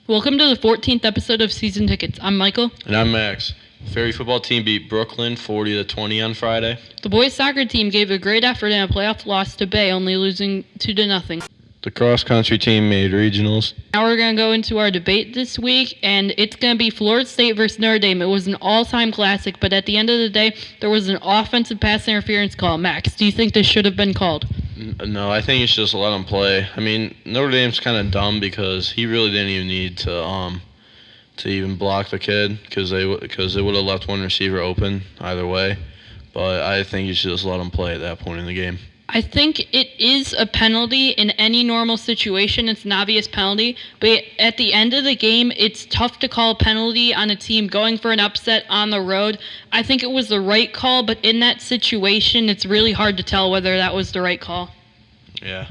Welcome to the 14th episode of Season Tickets. I'm Michael. And I'm Max. Ferry football team beat Brooklyn 40-20 on Friday. The boys soccer team gave a great effort in a playoff loss to Bay, only losing 2-0. The cross country team made regionals. Now we're going to go into our debate this week, and it's going to be Florida State versus Notre Dame. It was an all-time classic, but at the end of the day, there was an offensive pass interference call. Max, do you think this should have been called? No, I think you should just let him play. I mean, Notre Dame's kind of dumb because he really didn't even need to even block the kid because it would have left one receiver open either way. But I think you should just let him play at that point in the game. I think it is a penalty in any normal situation. It's an obvious penalty. But at the end of the game, it's tough to call a penalty on a team going for an upset on the road. I think it was the right call, but in that situation, it's really hard to tell whether that was the right call. Yeah.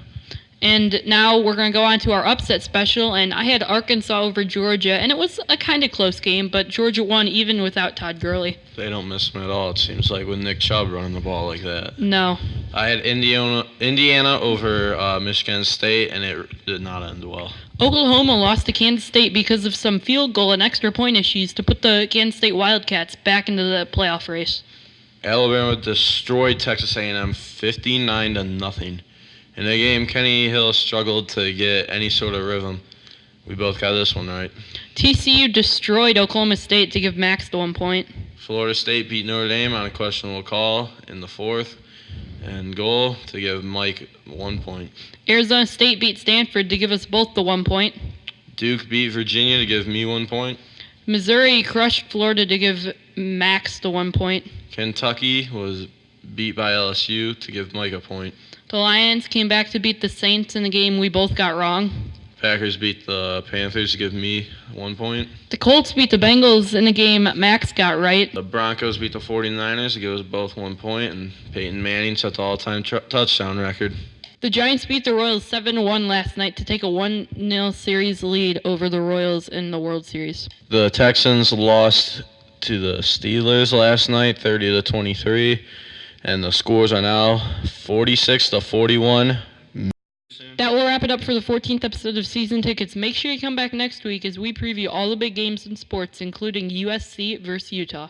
And now we're going to go on to our upset special, and I had Arkansas over Georgia, and it was a kind of close game, but Georgia won even without Todd Gurley. They don't miss him at all, it seems like, with Nick Chubb running the ball like that. No. I had Indiana over Michigan State, and it did not end well. Oklahoma lost to Kansas State because of some field goal and extra point issues to put the Kansas State Wildcats back into the playoff race. Alabama destroyed Texas A&M 59-0. In the game, Kenny Hill struggled to get any sort of rhythm. We both got this one right. TCU destroyed Oklahoma State to give Max the 1 point. Florida State beat Notre Dame on a questionable call in the fourth and goal to give Mike 1 point. Arizona State beat Stanford to give us both the 1 point. Duke beat Virginia to give me 1 point. Missouri crushed Florida to give Max the 1 point. Kentucky was beat by LSU to give Mike a point. The Lions came back to beat the Saints in a game we both got wrong. Packers beat the Panthers to give me 1 point. The Colts beat the Bengals in a game Max got right. The Broncos beat the 49ers to give us both 1 point, and Peyton Manning set the all-time touchdown record. The Giants beat the Royals 7-1 last night to take a 1-0 series lead over the Royals in the World Series. The Texans lost to the Steelers last night, 30-23. And the scores are now 46-41. That will wrap it up for the 14th episode of Season Tickets. Make sure you come back next week as we preview all the big games in sports, including USC versus Utah.